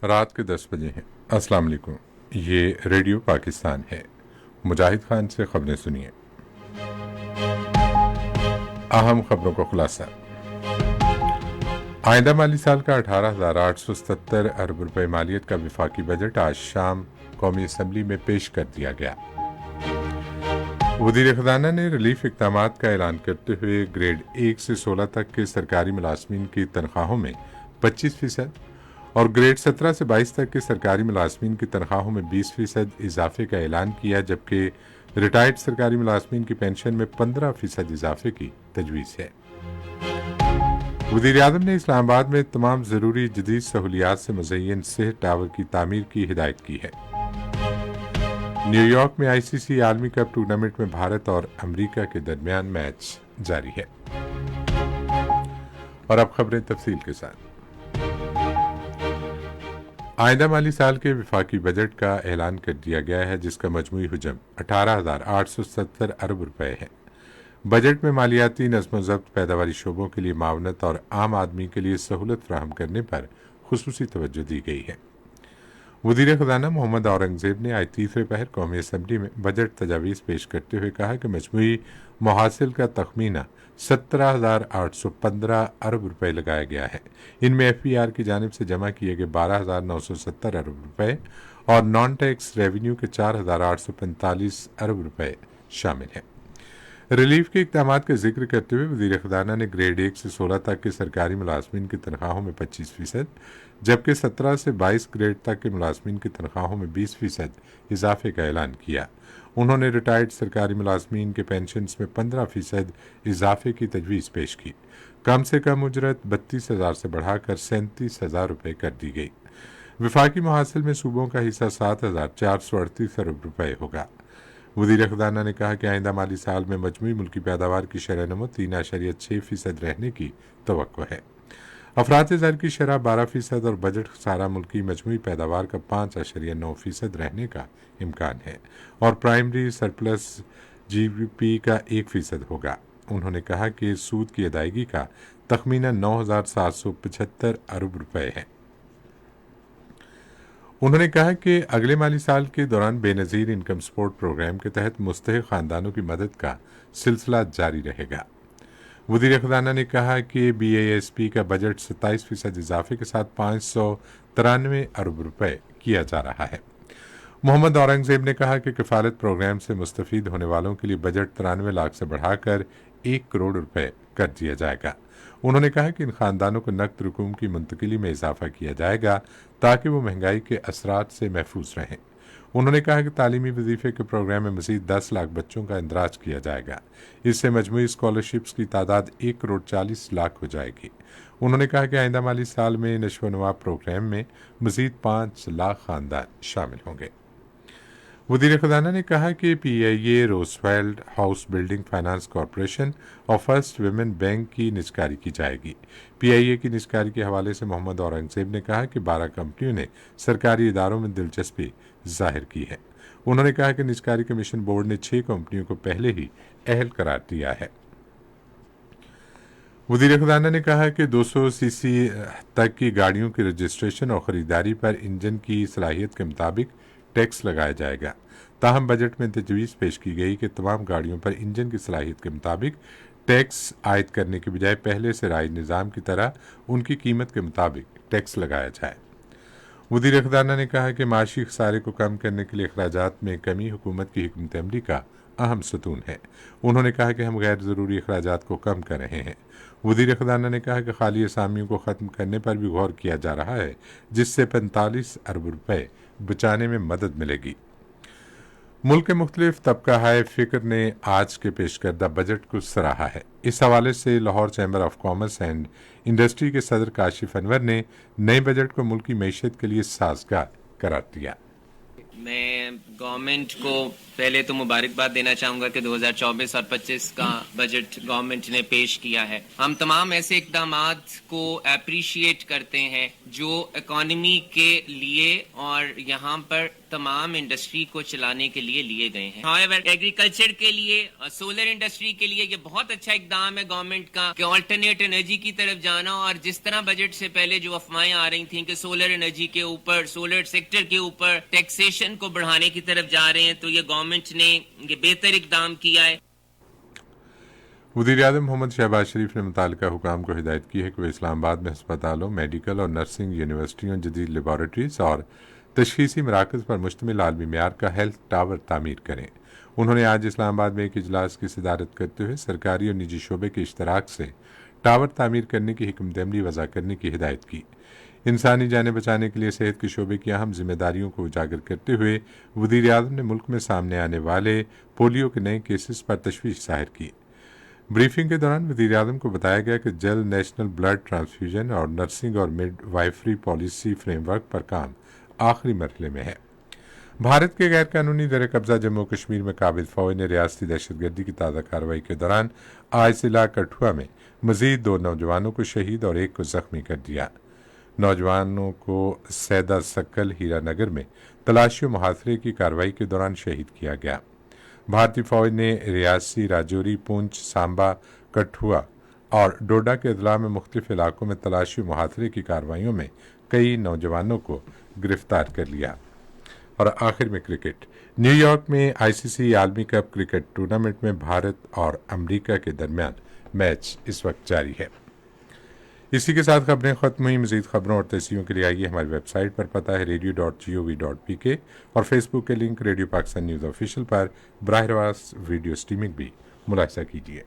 رات کے 10 بجے ہیں۔ السلام علیکم، یہ ریڈیو پاکستان ہے۔ مجاہد خان سے خبریں سنیے۔ اہم خبروں کا خلاصہ۔ آئندہ مالی سال کا 18,877 ارب روپے مالیت کا وفاقی بجٹ آج شام قومی اسمبلی میں پیش کر دیا گیا۔ وزیر خزانہ نے ریلیف اقدامات کا اعلان کرتے ہوئے گریڈ 1 سے 16 تک کے سرکاری ملازمین کی تنخواہوں میں 25% اور گریڈ 17 سے 22 تک کے سرکاری ملازمین کی تنخواہوں میں 20% اضافے کا اعلان کیا، جبکہ ریٹائرڈ سرکاری ملازمین کی پینشن میں 15% اضافے کی تجویز ہے۔ وزیر اعظم نے اسلام آباد میں تمام ضروری جدید سہولیات سے مزین صحت ٹاور کی تعمیر کی ہدایت کی ہے۔ نیو یارک میں ICC عالمی کپ ٹورنامنٹ میں بھارت اور امریکہ کے درمیان میچ جاری ہے۔ اور اب خبریں تفصیل کے ساتھ۔ آئندہ مالی سال کے وفاقی بجٹ کا اعلان کر دیا گیا ہے، جس کا مجموعی حجم 18,870 ارب روپے ہے۔ بجٹ میں مالیاتی نظم و ضبط، پیداواری شعبوں کے لیے معاونت اور عام آدمی کے لیے سہولت فراہم کرنے پر خصوصی توجہ دی گئی ہے۔ وزیر خزانہ محمد اورنگزیب نے آج تیسرے پہر قومی اسمبلی میں بجٹ تجاویز پیش کرتے ہوئے کہا کہ مجموعی محاصل کا تخمینہ 17,815 ارب روپے لگایا گیا ہے۔ ان میں FBR کی جانب سے جمع کیے گئے 12,970 ارب روپے اور نان ٹیکس ریونیو کے 4,845 ارب روپے شامل ہیں۔ ریلیف کے اقدامات کا ذکر کرتے ہوئے وزیر خزانہ نے گریڈ 1 سے 16 تک کے سرکاری ملازمین کی تنخواہوں میں 25%، جبکہ 17 سے 22 گریڈ تک کے ملازمین کی تنخواہوں میں 20% اضافے کا اعلان کیا۔ انہوں نے ریٹائرڈ سرکاری ملازمین کے پینشنز میں 15% اضافے کی تجویز پیش کی۔ کم سے کم اجرت 32,000 سے بڑھا کر 37,000 روپے کر دی گئی۔ وفاقی محاصل میں صوبوں کا حصہ 7,438 ارب روپے ہوگا۔ وزیر خزانہ نے کہا کہ آئندہ مالی سال میں مجموعی ملکی پیداوار کی شرح نمو 3.6% رہنے کی توقع ہے۔ افراط زر کی شرح 12% اور بجٹ خسارہ ملکی مجموعی پیداوار کا 5.9% رہنے کا امکان ہے، اور پرائمری سرپلس GDP کا 1% ہوگا۔ انہوں نے کہا کہ سود کی ادائیگی کا تخمینہ 9,775 ارب روپے ہے۔ انہوں نے کہا کہ اگلے مالی سال کے دوران بے نظیر انکم سپورٹ پروگرام کے تحت مستحق خاندانوں کی مدد کا سلسلہ جاری رہے گا۔ وزیر خزانہ نے کہا کہ BASP کا بجٹ 27% اضافے کے ساتھ 593 ارب روپے کیا جا رہا ہے۔ محمد اورنگزیب نے کہا کہ کفالت پروگرام سے مستفید ہونے والوں کے لیے بجٹ 93 لاکھ سے بڑھا کر 1 کروڑ روپے کر دیا جائے گا۔ انہوں نے کہا کہ ان خاندانوں کو نقد رقوم کی منتقلی میں اضافہ کیا جائے گا تاکہ وہ مہنگائی کے اثرات سے محفوظ رہیں۔ انہوں نے کہا کہ تعلیمی وظیفے کے پروگرام میں مزید 10 لاکھ بچوں کا اندراج کیا جائے گا۔ اس سے مجموعی اسکالرشپس کی تعداد 1 کروڑ 40 لاکھ ہو جائے گی۔ انہوں نے کہا کہ آئندہ مالی سال میں نشو و نما پروگرام میں مزید 5 لاکھ خاندان شامل ہوں گے۔ وزیر خزانہ نے کہا کہ PIA Roosevelt house building finance corporation اور فرسٹ ویمن بینک کی نجکاری کی جائے گی۔ PIA کی نجکاری کے حوالے سے محمد اورنگزیب نے کہا کہ 12 کمپنیوں نے سرکاری اداروں میں دلچسپی ظاہر کی ہے۔ انہوں نے کہا کہ نجکاری کمیشن بورڈ نے 6 کمپنیوں کو پہلے ہی اہل قرار دیا ہے۔ وزیر خزانہ نے کہا کہ 200 cc تک کی گاڑیوں کی رجسٹریشن اور خریداری پر انجن کی صلاحیت کے مطابق ٹیکس لگایا جائے گا۔ تاہم بجٹ میں تجویز پیش کی گئی کہ تمام گاڑیوں پر انجن کی صلاحیت کے مطابق ٹیکس عائد کرنے کے بجائے پہلے سے رائج نظام کی طرح ان کی قیمت کے مطابق ٹیکس لگایا جائے۔ وزیر خزانہ نے کہا کہ معاشی خسارے کو کم کرنے کے لیے اخراجات میں کمی حکومت کی حکمت عملی کا اہم ستون ہے۔ انہوں نے کہا کہ ہم غیر ضروری اخراجات کو کم کر رہے ہیں۔ وزیر خزانہ نے کہا کہ خالی اسامیوں کو ختم کرنے پر بھی غور کیا جا رہا ہے، جس سے 45 ارب روپے بچانے میں مدد ملے گی۔ ملک کے مختلف طبقہ ہائے فکر نے آج کے پیش کردہ بجٹ کو سراہا ہے۔ اس حوالے سے Lahore chamber of commerce and industry کے صدر کاشف انور نے نئے بجٹ کو ملکی معیشت کے لیے سازگار قرار دیا۔ میں گورنمنٹ کو پہلے تو مبارکباد دینا چاہوں گا کہ 2024 اور 25 کا بجٹ گورنمنٹ نے پیش کیا ہے. ہم تمام ایسے اقدامات کو اپریشیٹ کرتے ہیں جو اکانومی کے لیے اور یہاں پر تمام انڈسٹری کو چلانے کے لیے لیے گئے ہیں. However, ایگریکلچر کے لیے، سولر انڈسٹری کے لیے یہ بہت اچھا اقدام ہے گورنمنٹ کا کہ آلٹرنیٹ انرجی کی طرف جانا، اور جس طرح بجٹ سے پہلے جو افواہیں آ رہی تھیں کہ سولر انرجی کے اوپر، سولر سیکٹر کے اوپر ٹیکسیشن کو بڑھانے کی طرف جا رہے ہیں، تو یہ گورنمنٹ نے یہ بہتر اقدام کیا ہے. وزیر اعظم محمد شہباز شریف نے متعلقہ حکام کو ہدایت کی ہے کہ وہ اسلام آباد میں ہسپتالوں، میڈیکل اور نرسنگ یونیورسٹیوں، جدید لیبارٹریز اور تشخیصی مراکز پر مشتمل عالمی معیار کا ہیلتھ ٹاور تعمیر کریں. انہوں نے آج اسلام آباد میں ایک اجلاس کی صدارت کرتے ہوئے سرکاری اور نجی شعبے کے اشتراک سے ٹاور تعمیر کرنے کی حکمت عملی وضع کرنے کی ہدایت کی. انسانی جانیں بچانے کے لیے صحت کے شعبے کی اہم ذمہ داریوں کو اجاگر کرتے ہوئے وزیر اعظم نے ملک میں سامنے آنے والے پولیو کے نئے کیسز پر تشویش ظاہر کی. بریفنگ کے دوران وزیر اعظم کو بتایا گیا کہ جلد نیشنل بلڈ ٹرانسفیوژن اور نرسنگ اور مڈ وائفری پالیسی فریم ورک پر کام آخری مرحلے میں ہے. بھارت کے غیر قانونی زیر قبضہ جموں کشمیر میں قابض فوج نے ریاستی دہشت گردی کی تازہ کارروائی کے دوران آج ضلع کٹھوعہ میں مزید 2 نوجوانوں کو شہید اور 1 کو زخمی کر دیا. نوجوانوں کو سیدہ سکل ہیرا نگر میں تلاشی و محاصرے کی کارروائی کے دوران شہید کیا گیا. بھارتی فوج نے ریاسی راجوری، پونچھ، سامبا، کٹھوعہ اور ڈوڈا کے اضلاع میں مختلف علاقوں میں تلاشی و محاصرے کی کارروائیوں میں کئی نوجوانوں کو گرفتار کر لیا. اور آخر میں کرکٹ. نیو یارک میں آئی سی سی عالمی کپ کرکٹ ٹورنامنٹ میں بھارت اور امریکہ کے درمیان میچ اس وقت جاری ہے. اسی کے ساتھ خبریں ختم ہوئی. مزید خبروں اور تجزیوں کے لیے آئیے ہماری ویب سائٹ پر، پتہ ہے radio.gov.pk، اور فیس بک کے link radio Pakistan news official پر براہ راست ویڈیو سٹریمنگ بھی ملاحظہ کیجیے.